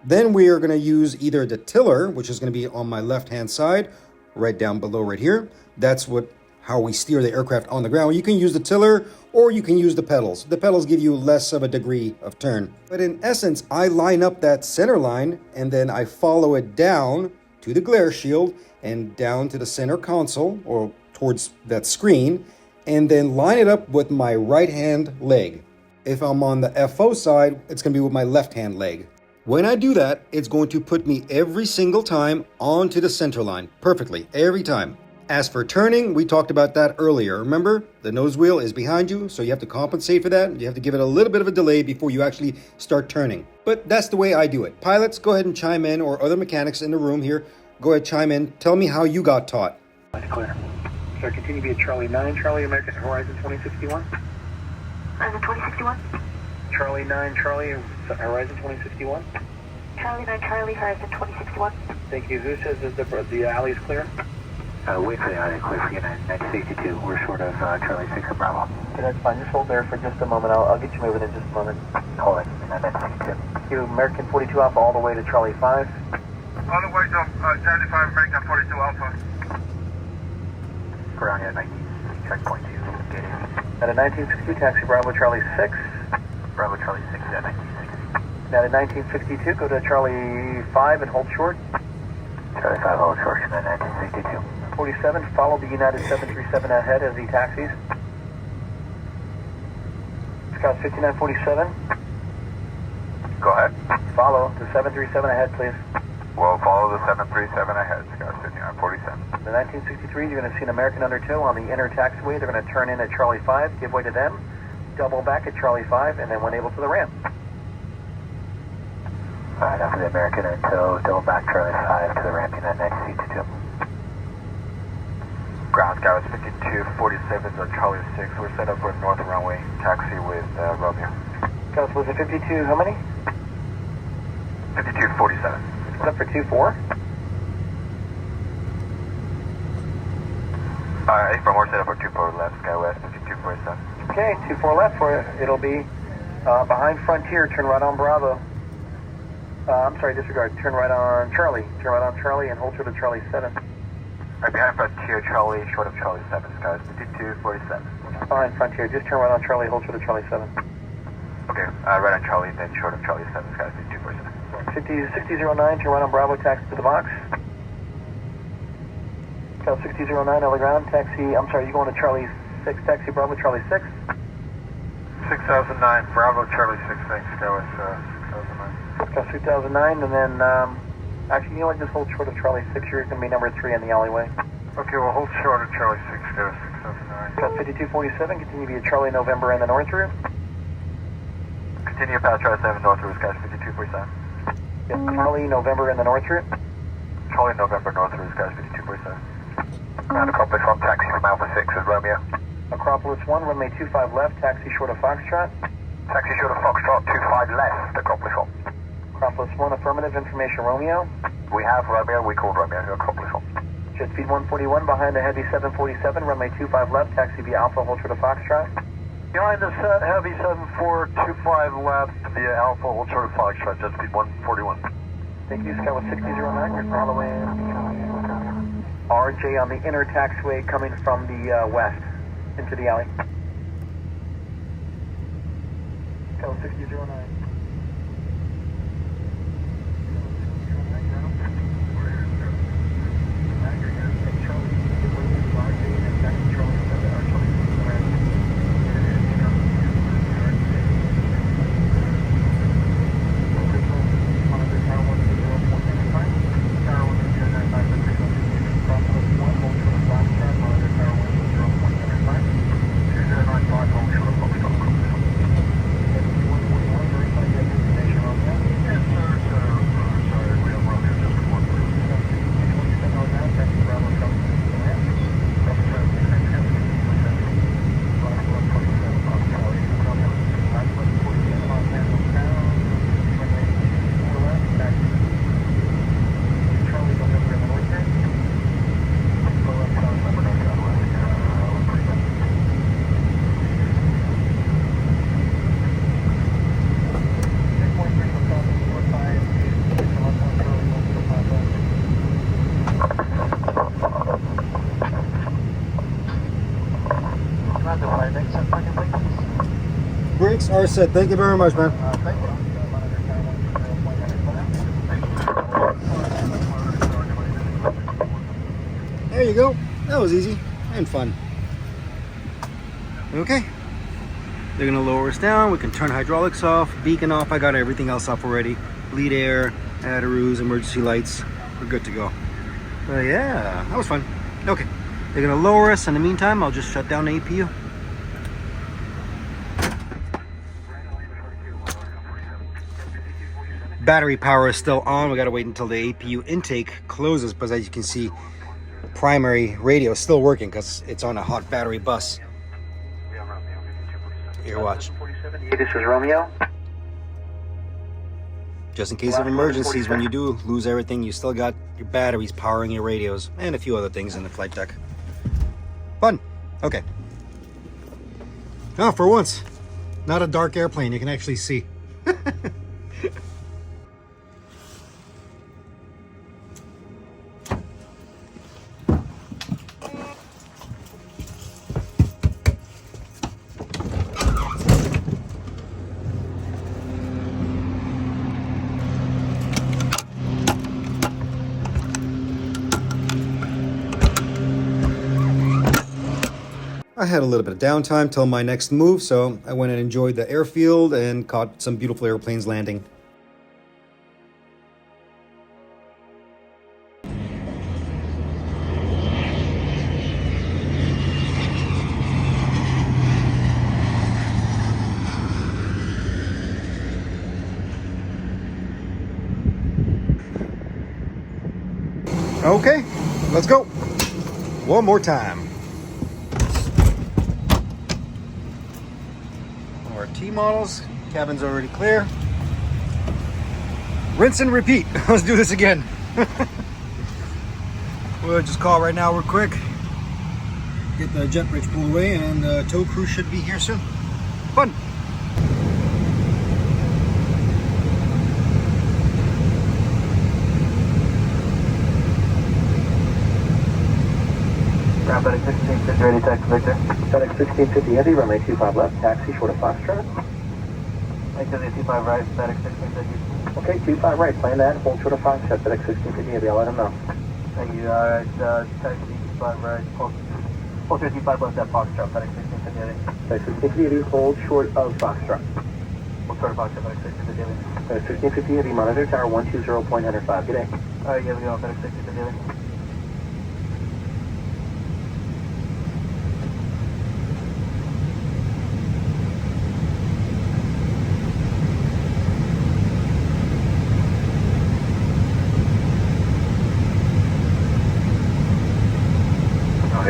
Then we are going to use either the tiller, which is going to be on my left-hand side, right down below right here. That's how we steer the aircraft on the ground. You can use the tiller or you can use the pedals. The pedals give you less of a degree of turn. But in essence, I line up that center line and then I follow it down to the glare shield and down to the center console or towards that screen and then line it up with my right hand leg. If I'm on the FO side, it's going to be with my left hand leg. When I do that, it's going to put me every single time onto the center line. Perfectly, every time. As for turning, we talked about that earlier. Remember, the nose wheel is behind you, so you have to compensate for that. You have to give it a little bit of a delay before you actually start turning. But that's the way I do it. Pilots, go ahead and chime in, or other mechanics in the room here, go ahead, chime in. Tell me how you got taught. That's clear. So continue via Charlie 9, Charlie, American Horizon 2061. Horizon 2061. Charlie 9, Charlie, Horizon 2061. Charlie 9, Charlie, Horizon 2061. Thank you. Zeus says that the alley is clear. Wait for the alley clear for United 962. We're short of Charlie 6 and Bravo. Okay, that's fine. Just hold there for just a moment. I'll get you moving in just a moment. Hold it. United 962. Thank you. American 42 Alpha all the way to Charlie 5. All the way to Charlie 5, American 42 Alpha. Ground at 19, checkpoint 2, gated. At a 1962, taxi Bravo Charlie 6. Bravo Charlie 6 at 1960. At a 1962, go to Charlie 5 and hold short. Charlie 5, hold short, at 1962. 47, follow the United 737 ahead as he taxis. Scout 5947. Go ahead. Follow the 737 ahead, please. We'll follow the 737 ahead, Scout 5947. The 1963, you're going to see an American undertow on the inner taxiway. They're going to turn in at Charlie 5, give way to them, double back at Charlie 5, and then when able to the ramp. Alright, after the American undertow, double back Charlie 5 to the ramp, United 1962. Ground Scout 5247 to Charlie 6. We're set up for north runway, taxi with Romeo. Scouts, was it 52, how many? 5247. Set up for 2-4. Alright, from we're set up for 24 left, Skywest 5247. Okay, 2-4 left for it. It'll be behind Frontier, turn right on Bravo. I'm sorry, disregard, turn right on Charlie. Turn right on Charlie and hold short of Charlie 7. Right behind Frontier, Charlie, short of Charlie 7, Scout 5247. Behind Frontier, just turn right on Charlie, hold short of Charlie 7. Okay, right on Charlie, then short of Charlie 7, Scout 5247. 6009, turn right on Bravo, taxi to the box. Scout 6009, early ground, taxi, I'm sorry, you going to Charlie 6, taxi Bravo, Charlie 6? 6009, Bravo, Charlie 6, thanks, Scout 6009. Scout 6009, and then, actually, you know what, just hold short of Charlie 6, you're going to be number 3 in the alleyway. Okay, we'll hold short of Charlie 6, Scout 6009. Scout 5247, continue to be a Charlie November in the north route. Continue past Charlie 7 north route, Scout 5247. Yes, Charlie November in the north route. Charlie November north route, Scout 5247. Ground Acropolis 1, taxi from Alpha 6 with Romeo. Acropolis 1, runway 25 left, taxi short of Foxtrot. Taxi short of Foxtrot 25 left, Acropolis 1. Acropolis 1, affirmative, information Romeo. We have Romeo, we called Romeo, Acropolis 1. Jet speed 141, behind the Heavy 747, runway 25 left, taxi via Alpha, hold short of Foxtrot. Behind the Heavy 7425 left via Alpha, hold short of Foxtrot, jet speed 141. Thank you, Scout 6009, you're following RJ on the inner taxiway coming from the west into the alley. Scout 6009. Brakes are set. Thank you very much, man. Thank you. There you go. That was easy and fun. Okay. They're going to lower us down. We can turn hydraulics off, beacon off. I got everything else off already. Bleed air, Adaroos, emergency lights. We're good to go. Yeah, that was fun. Okay. They're going to lower us. In the meantime, I'll just shut down the APU. Battery power is still on. We got to wait until the APU intake closes, but as you can see, the primary radio is still working because it's on a hot battery bus. Here, watch. This is Romeo. Just in case of emergencies, when you do lose everything, you still got your batteries powering your radios and a few other things in the flight deck. Fun. Okay. Oh, for once, not a dark airplane. You can actually see. had a little bit of downtime till my next move, so I went and enjoyed the airfield and caught some beautiful airplanes landing. Okay, let's go. One more time. Our T models, cabin's already clear. Rinse and repeat. Let's do this again. We'll just call right now real quick. Get the jet bridge pulled away and the tow crew should be here soon. Fun. Ground FedEx 1650, ready taxi Victor. FedEx 1650 Heavy, runway 25 left, taxi short of Foxtrot. Activity 25 right, FedEx 1650. Okay, 25 right, plan that, hold short of Foxtrot, FedEx 1650 Heavy, I'll let him know. Thank you, taxi 25 right, hold short 25 left at Foxtrot, FedEx 1650 Heavy. FedEx 1650 Heavy, hold short of Foxtrot. Hold short of Foxtrot, FedEx 1650 Heavy. FedEx 1650 Heavy, monitor tower 120.105, good day. Alright, here we go, FedEx 1650 Heavy.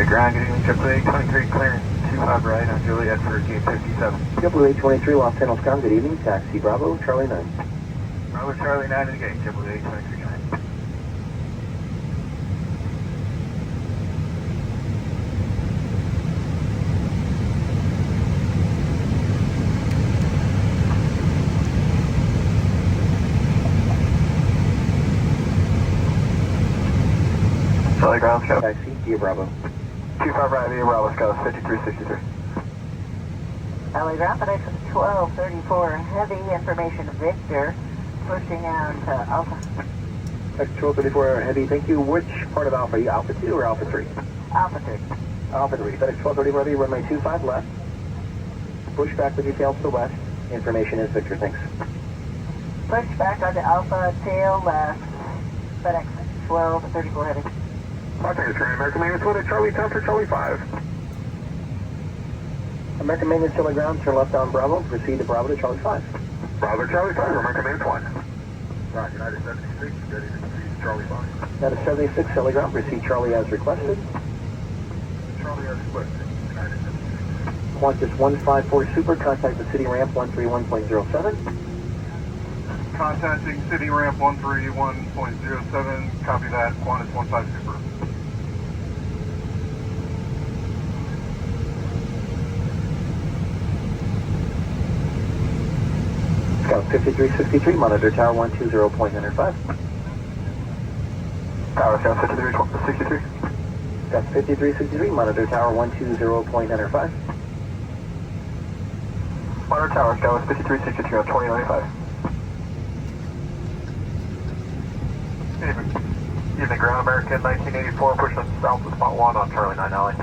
Ground, good evening, AAA 23, clearance 25 right on Juliet for gate 57. AAA 23, Los Angeles ground, good evening, taxi Bravo, Charlie 9. Bravo, Charlie 9 in the gate, AAA 23, 9. Charlie ground, Scout. Taxi, Via Bravo. 25 right, Via Bravo, Scout, 5363. LA ground, FedEx 1234 Heavy, information Victor, pushing on to Alpha. FedEx 1234 Heavy, thank you. Which part of Alpha? Are you Alpha 2 or Alpha 3? Alpha 3. Alpha 3. FedEx 1234 Heavy, runway 25 left. Push back with your tail to the west. Information is Victor, thanks. Push back onto Alpha, tail left, FedEx 1234 Heavy. Contact is current American Maintenance 1 at Charlie 10 for Charlie 5. American Maintenance Charlie ground, turn left on Bravo, proceed to Bravo to Charlie 5. Bravo Charlie 5, American Maintenance 1. Right, United 76, ready to proceed Charlie 5. United 76, Charlie ground, proceed Charlie as requested. Charlie as requested, United 76. Qantas 154 Super, contact the city ramp 131.07. Contacting city ramp 131.07, copy that, Qantas 15 Super. Scout 5363, monitor tower 120.95. Tower Scout 5363. Scout 5363, monitor tower 120.95. Monitor Tower Scout 5363 on 2095. Evening ground, American 1984, pushing south to spot 1 on Charlie 9 Alley.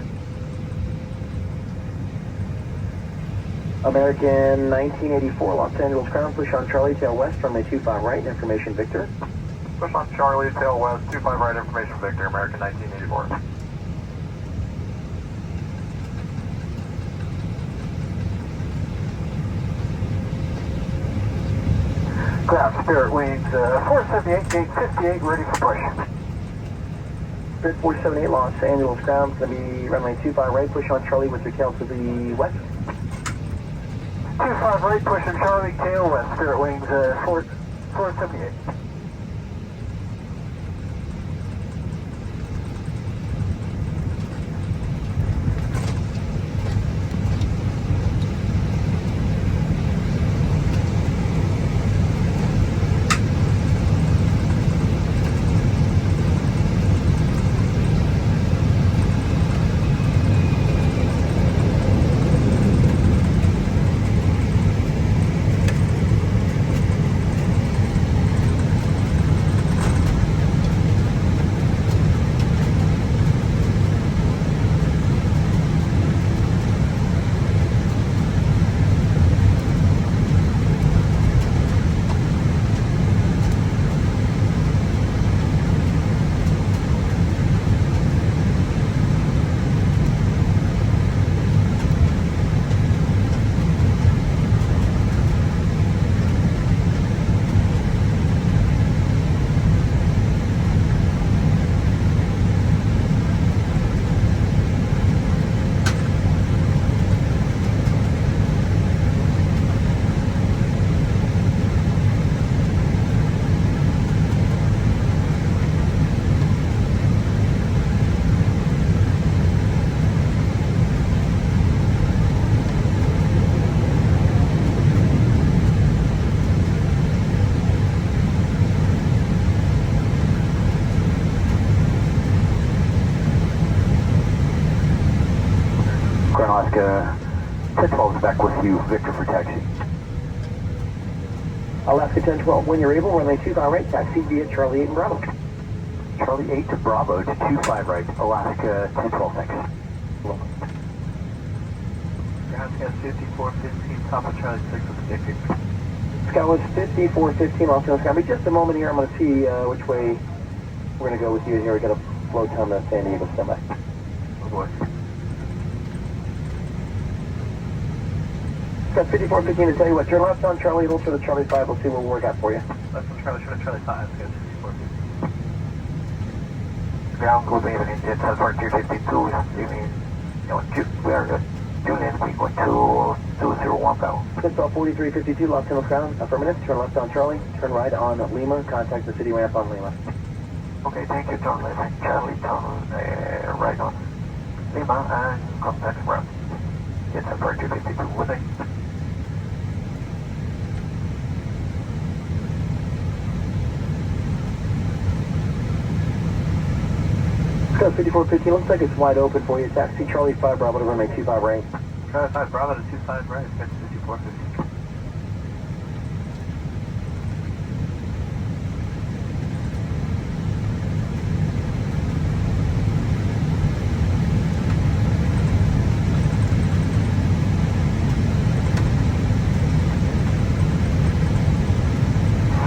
American 1984, Los Angeles ground, push on Charlie, tail west, runway 25 right, information Victor. Push on Charlie, tail west, 25 right, information Victor, American 1984. Ground, Spirit Wings, 478, gate 58, ready for push. Spirit 478, Los Angeles ground, going to be runway 25 right, push on Charlie with your tail to the west. 25 right, pushing Charlie, tail west, Spirit Wings, 478. to Victor for taxi. Alaska 1012, when you're able, runway 25 right, taxi via Charlie 8 and Bravo. Charlie 8 to Bravo to 25 right, Alaska 1012, thanks. Ground gas 5415, Papa Charlie 6 with the ticket. Skywards 5415, Los Angeles County. Just a moment here, I'm going to see which way we're going to go with you here. We got a flow time to San Diego semi. Oh boy. Got 5415 to tell you what, turn left on Charlie, hold for the Charlie 5, we'll see what we'll work out for you. Left on Charlie, Charlie 5, good, 5415. Ground, good evening, it's Alpha 252, leaving, we are Julian, we go to 201 Bravo. Central 4352, Los Angeles ground, affirmative, turn left on Charlie, turn right on Lima, contact the city ramp on Lima. Okay, thank you, turn left on Charlie, turn right on Lima, and contact ramp. It's Alpha 252, good day. Scott 5415, looks like it's wide open for you. Taxi Charlie 5 Bravo to runway 25 right. Charlie 5 Bravo to 25 right, catch 5415.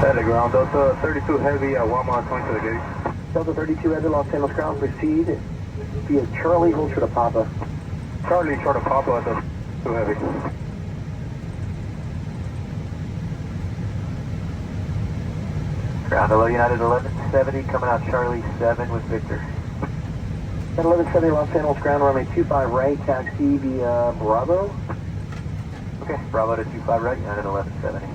Set ground, Delta 32 heavy, 1 mile 20 to the gate. Delta 32 heavy, Los Angeles ground, proceed via Charlie, hold short of Papa. Charlie, short of Papa, Delta 2 heavy. Ground, hello, United 1170, coming out Charlie 7 with Victor. At 1170, Los Angeles ground, runway 25 right, taxi via Bravo. Okay, Bravo to 25 right, United 1170.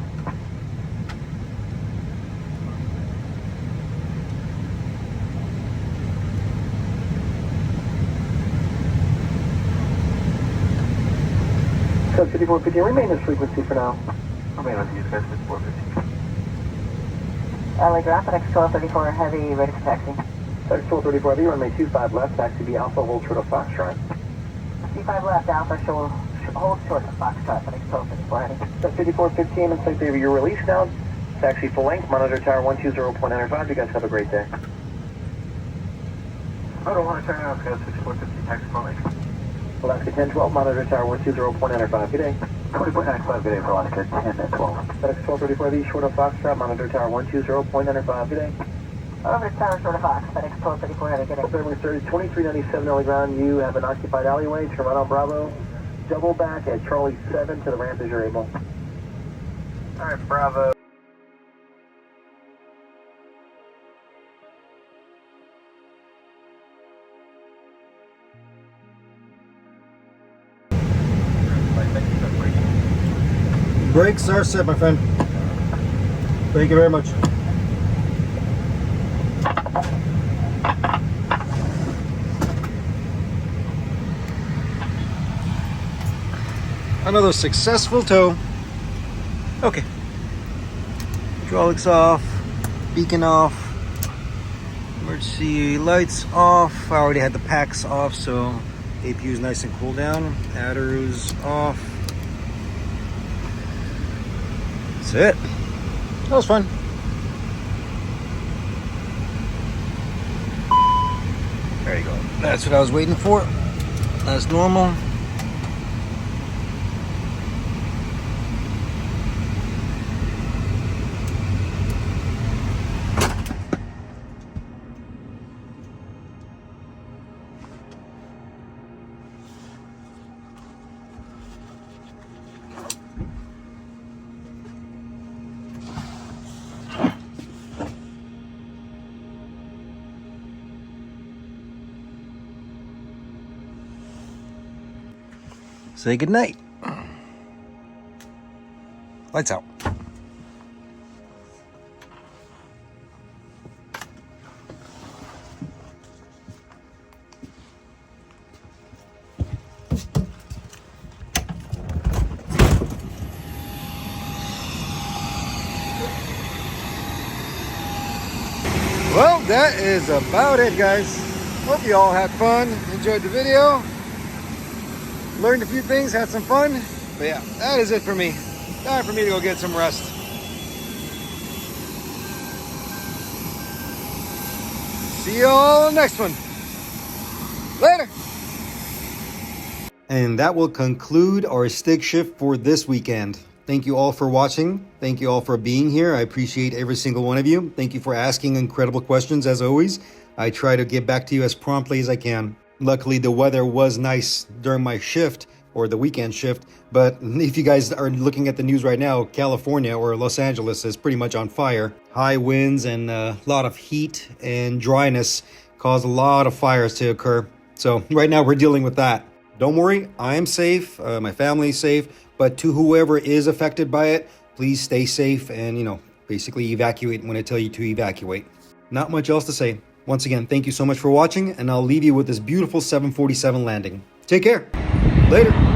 Code 5450, remain this frequency for now. Remain on these guys, 5415. LA ground, FedEx 1234 heavy, ready for taxi. FedEx 1234 heavy, runway 25 left, taxi via Alpha, hold short of Foxtrot. 25 left, Alpha, hold short of Foxtrot, FedEx 1234 heavy. Code 5415, looks like you're released now. Taxi full length, monitor tower 120.95. You guys have a great day. I don't want to turn around, guys, 5415, taxi moment. Alaska 1012, monitor tower 120.95. Good day. 20.95, good day for Alaska 1012. FedEx 1234 heavy, short of Foxtrot, monitor tower 120.95. Good day. Over to tower short of Fox, FedEx 1234 heavy, good day. Service 2397 early ground. You have an occupied alleyway. Turn right on Bravo. Double back at Charlie 7 to the ramp as you're able. Alright, Bravo. Brakes are set, my friend. Thank you very much. Another successful tow. Okay. Hydraulics off, beacon off, emergency lights off. I already had the packs off, so APU is nice and cool down. Adder's off. That's it. That was fun. There you go. That's what I was waiting for. That's normal. Say goodnight. Lights out. Well, that is about it, guys. Hope you all had fun, enjoyed the video, learned a few things, had some fun. But yeah, that is it for me. Time for me to go get some rest. See you all next one. Later. And that will conclude our Stig shift for this weekend. Thank you all for watching. Thank you all for being here. I appreciate every single one of you. Thank you for asking incredible questions as always. I try to get back to you as promptly as I can. Luckily, the weather was nice during my shift, or the weekend shift, but if you guys are looking at the news right now, California or Los Angeles is pretty much on fire. High winds and a lot of heat and dryness caused a lot of fires to occur. So right now we're dealing with that. Don't worry, I am safe, my family is safe, but to whoever is affected by it, please stay safe and, basically evacuate when I tell you to evacuate. Not much else to say. Once again, thank you so much for watching, and I'll leave you with this beautiful 747 landing. Take care. Later.